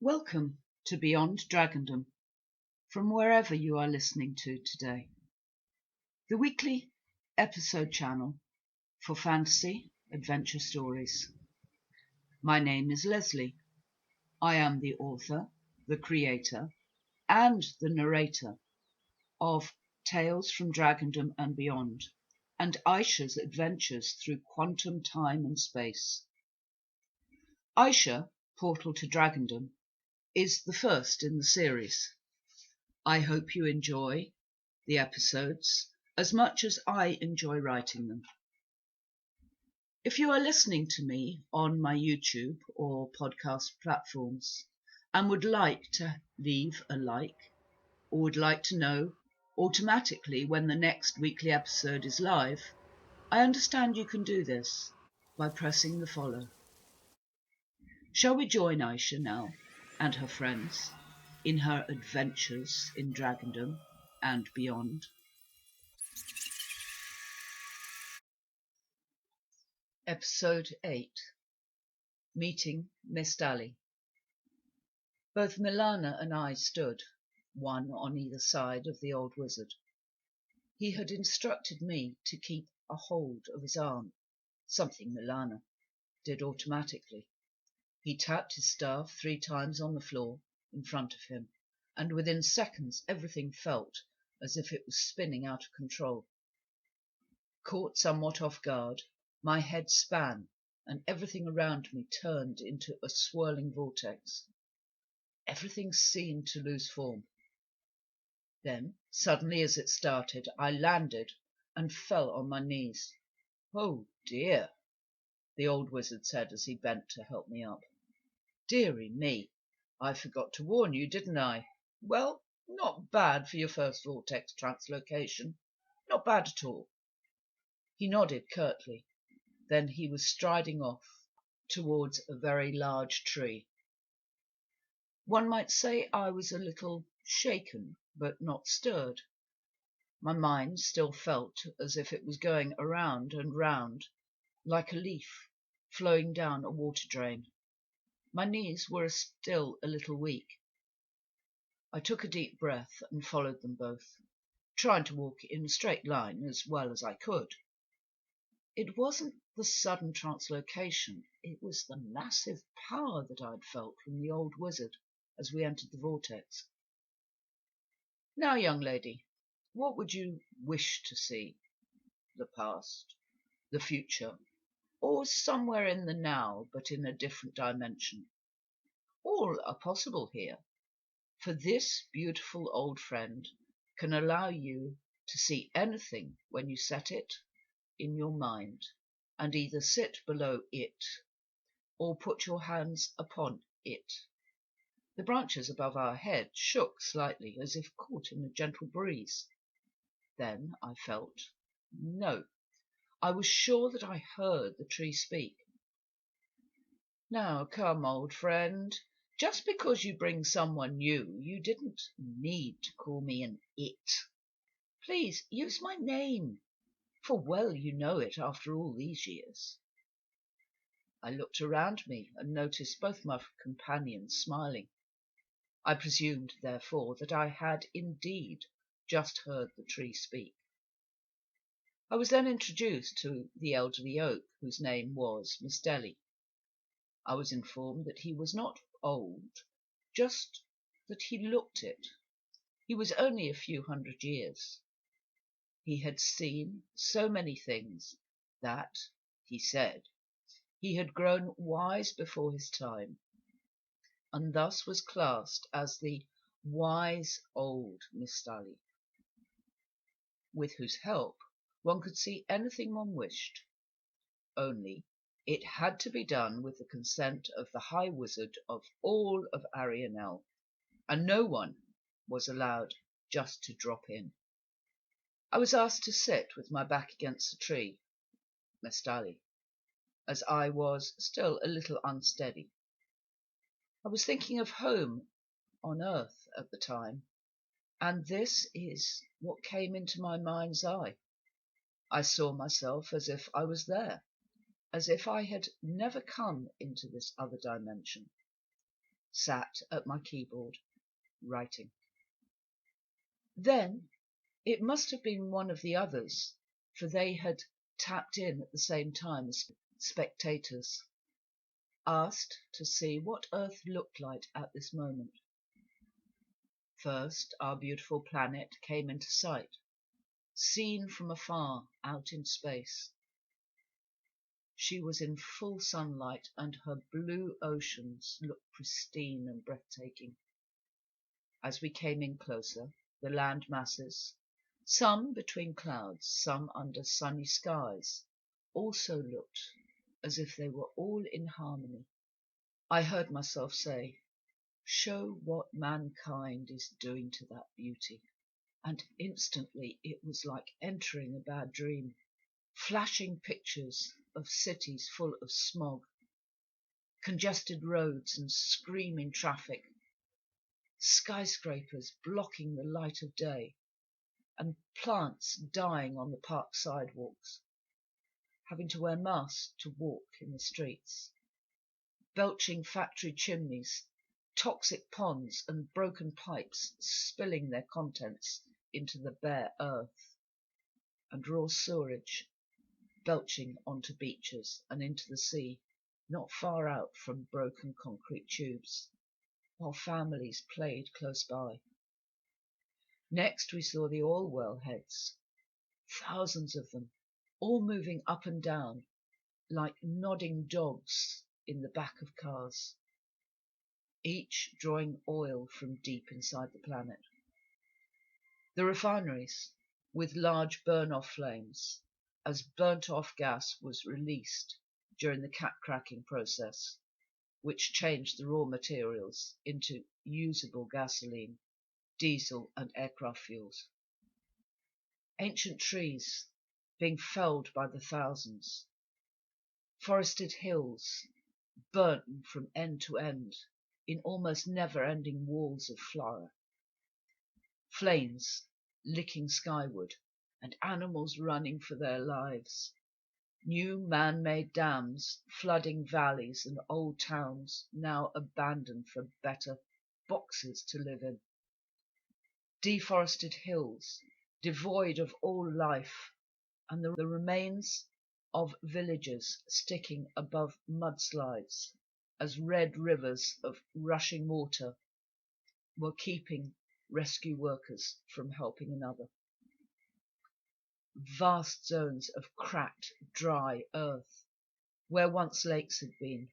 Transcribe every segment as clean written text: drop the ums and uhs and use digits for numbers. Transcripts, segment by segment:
Welcome to Beyond Dragondom, from wherever you are listening to today. The weekly episode channel for fantasy adventure stories. My name is Lesley. I am the author, the creator, and the narrator of Tales from Dragondom and Beyond, and Aisha's adventures through quantum time and space. Aisha Portal to Dragondom is the first in the series. I hope you enjoy the episodes as much as I enjoy writing them. If you are listening to me on my YouTube or podcast platforms and would like to leave a like, or would like to know automatically when the next weekly episode is live, I understand you can do this by pressing the follow. Shall we join Aisha now and her friends in her adventures in Dragondom and beyond? Episode 8. Meeting Mestalii. Both Milana and I stood, one on either side of the old wizard. He had instructed me to keep a hold of his arm, something Milana did automatically. He tapped his staff 3 times on the floor in front of him, and within seconds everything felt as if it was spinning out of control. Caught somewhat off guard, my head span, and everything around me turned into a swirling vortex. Everything seemed to lose form. Then, suddenly as it started, I landed and fell on my knees. "Oh dear," the old wizard said as he bent to help me up. "Dearie me, I forgot to warn you, didn't I? Well, not bad for your first vortex translocation. Not bad at all." He nodded curtly. Then he was striding off towards a very large tree. One might say I was a little shaken, but not stirred. My mind still felt as if it was going around and round, like a leaf flowing down a water drain. My knees were still a little weak. I took a deep breath and followed them both, trying to walk in a straight line as well as I could. It wasn't the sudden translocation, it was the massive power that I'd felt from the old wizard as we entered the vortex. "Now, young lady, what would you wish to see? The past, the future, or somewhere in the now but in a different dimension? All are possible here, for this beautiful old friend can allow you to see anything when you set it in your mind, and either sit below it or put your hands upon it." The branches above our head shook slightly as if caught in a gentle breeze. Then I felt, no, I was sure that I heard the tree speak. "Now come, old friend, just because you bring someone new, you didn't need to call me an it. Please use my name, for well you know it after all these years." I looked around me and noticed both my companions smiling. I presumed, therefore, that I had indeed just heard the tree speak. I was then introduced to the elderly oak, whose name was Mestalii. I was informed that he was not old, just that he looked it. He was only a few 100 years. He had seen so many things that, he said, he had grown wise before his time, and thus was classed as the wise old Mestalii, with whose help one could see anything one wished. Only it had to be done with the consent of the High Wizard of all of Arianel, and no one was allowed just to drop in. I was asked to sit with my back against the tree, Mestalii, as I was still a little unsteady. I was thinking of home on earth at the time, and this is what came into my mind's eye. I saw myself as if I was there, as if I had never come into this other dimension. sat at my keyboard, writing. Then it must have been one of the others, for they had tapped in at the same time as spectators, asked to see what Earth looked like at this moment. First, our beautiful planet came into sight, seen from afar out in space. She was in full sunlight, and her blue oceans looked pristine and breathtaking. As we came in closer, the land masses, some between clouds, some under sunny skies, also looked as if they were all in harmony. I heard myself say, "Show what mankind is doing to that beauty." And instantly it was like entering a bad dream. Flashing pictures of cities full of smog, congested roads and screaming traffic, skyscrapers blocking the light of day, and plants dying on the park sidewalks, having to wear masks to walk in the streets, belching factory chimneys, toxic ponds and broken pipes spilling their contents into the bare earth, and raw sewage belching onto beaches and into the sea, not far out from broken concrete tubes, while families played close by. Next we saw the oil well heads, thousands of them, all moving up and down like nodding dogs in the back of cars, each drawing oil from deep inside the planet. The refineries, with large burn-off flames, as burnt-off gas was released during the cap-cracking process, which changed the raw materials into usable gasoline, diesel and aircraft fuels. Ancient trees being felled by the thousands, forested hills burnt from end to end in almost never-ending walls of fire, flames licking skyward, and animals running for their lives. New man-made dams flooding valleys and old towns now abandoned for better boxes to live in. Deforested hills devoid of all life, and the remains of villages sticking above mudslides as red rivers of rushing water were keeping rescue workers from helping another. Vast zones of cracked, dry earth, where once lakes had been,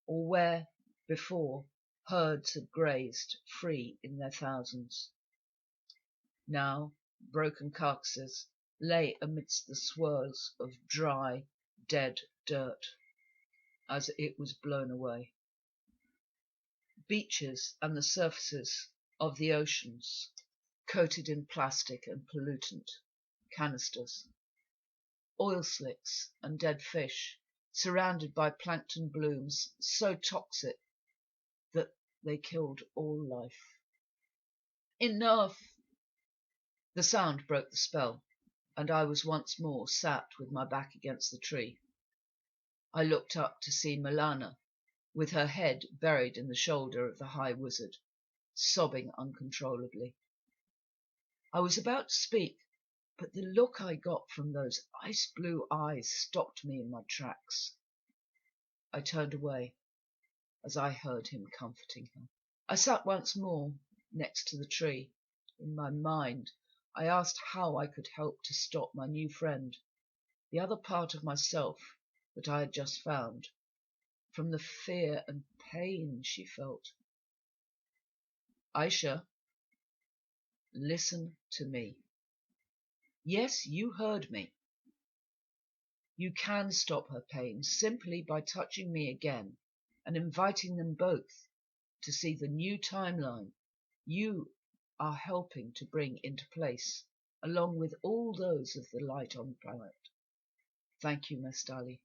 or where, before, herds had grazed free in their thousands. Now, broken carcasses lay amidst the swirls of dry, dead dirt, as it was blown away. Beaches and the surfaces of the oceans, coated in plastic and pollutant canisters, oil slicks and dead fish, surrounded by plankton blooms so toxic that they killed all life. Enough! The sound broke the spell, and I was once more sat with my back against the tree. I looked up to see Milana, with her head buried in the shoulder of the High Wizard, sobbing uncontrollably. I was about to speak, but the look I got from those ice-blue eyes stopped me in my tracks. I turned away as I heard him comforting her. I sat once more next to the tree. In my mind, I asked how I could help to stop my new friend, the other part of myself that I had just found, from the fear and pain she felt. Aisha, listen to me. Yes, you heard me. You can stop her pain simply by touching me again and inviting them both to see the new timeline you are helping to bring into place, along with all those of the light on the planet. Thank you, Mestalii.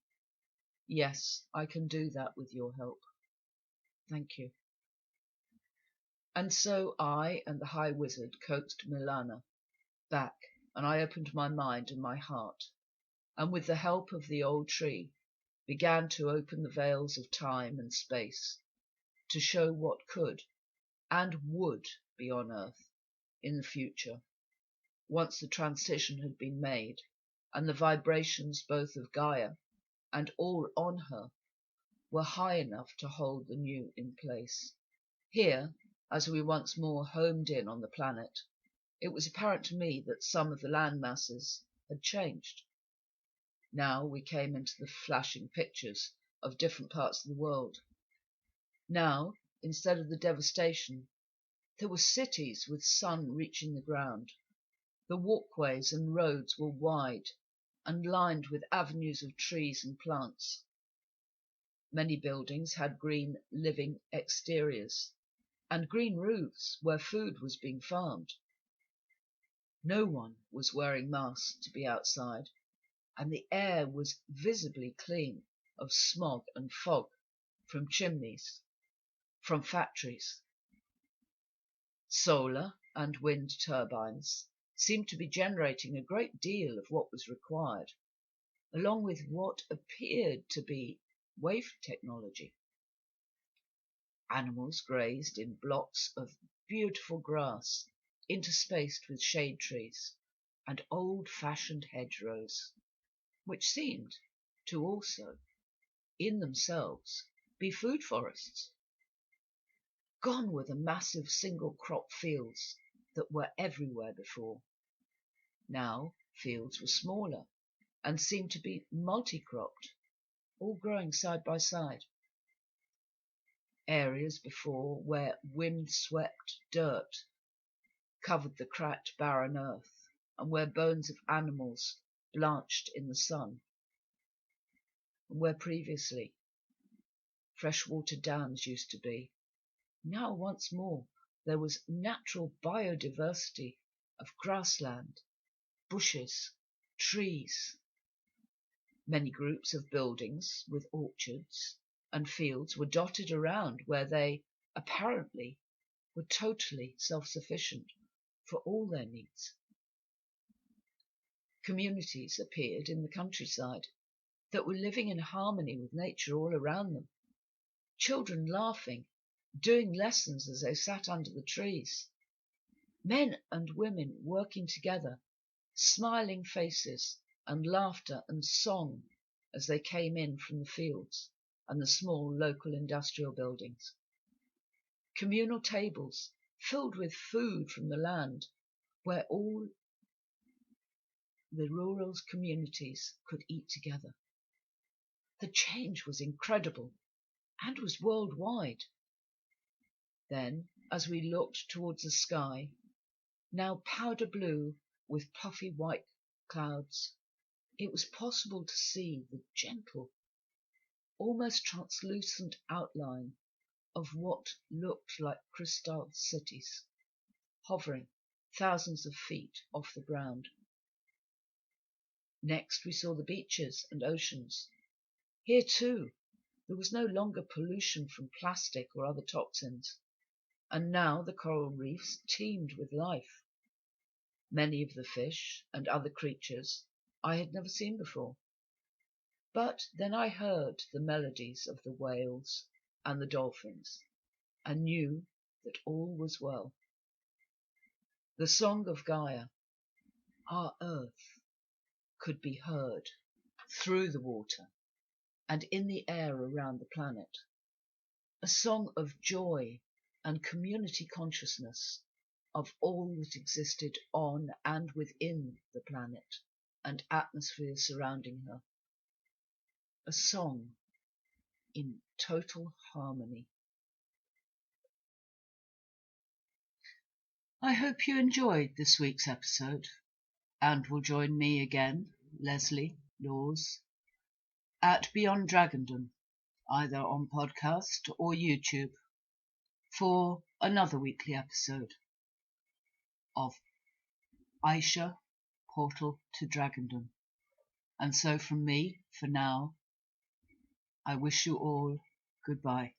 Yes, I can do that with your help. Thank you. And so I and the High Wizard coaxed Milana back, and I opened my mind and my heart, and with the help of the old tree, began to open the veils of time and space, to show what could and would be on Earth in the future, once the transition had been made and the vibrations both of Gaia and all on her were high enough to hold the new in place. Here, as we once more homed in on the planet, it was apparent to me that some of the land masses had changed. Now we came into the flashing pictures of different parts of the world. Now, instead of the devastation, there were cities with sun reaching the ground. The walkways and roads were wide and lined with avenues of trees and plants. Many buildings had green living exteriors and green roofs where food was being farmed. No one was wearing masks to be outside, and the air was visibly clean of smog and fog from chimneys, from factories. Solar and wind turbines seemed to be generating a great deal of what was required, along with what appeared to be wave technology. Animals grazed in blocks of beautiful grass interspaced with shade trees and old-fashioned hedgerows, which seemed to also, in themselves, be food forests. Gone were the massive single-crop fields that were everywhere before. Now fields were smaller and seemed to be multi-cropped, all growing side by side. Areas before where wind-swept dirt covered the cracked barren earth, and where bones of animals blanched in the sun, and where previously freshwater dams used to be. Now once more there was natural biodiversity of grassland, bushes, trees. Many groups of buildings with orchards and fields were dotted around where they, apparently, were totally self-sufficient for all their needs. Communities appeared in the countryside that were living in harmony with nature all around them. Children laughing, doing lessons as they sat under the trees. Men and women working together, smiling faces and laughter and song as they came in from the fields and the small local industrial buildings. Communal tables filled with food from the land where all the rural communities could eat together. The change was incredible and was worldwide. Then, as we looked towards the sky, now powder blue with puffy white clouds, it was possible to see the gentle, almost translucent outline of what looked like crystal cities, hovering thousands of feet off the ground. Next we saw the beaches and oceans. Here too there was no longer pollution from plastic or other toxins, and now the coral reefs teemed with life. Many of the fish and other creatures I had never seen before. But then I heard the melodies of the whales and the dolphins, and knew that all was well. The song of Gaia, our earth, could be heard through the water and in the air around the planet. A song of joy and community consciousness of all that existed on and within the planet and atmosphere surrounding her. A song in total harmony. I hope you enjoyed this week's episode and will join me again, Lesley Laws, at Beyond Dragondom, either on podcast or YouTube, for another weekly episode of Aisha Portal to Dragondom. And so from me, for now, I wish you all goodbye.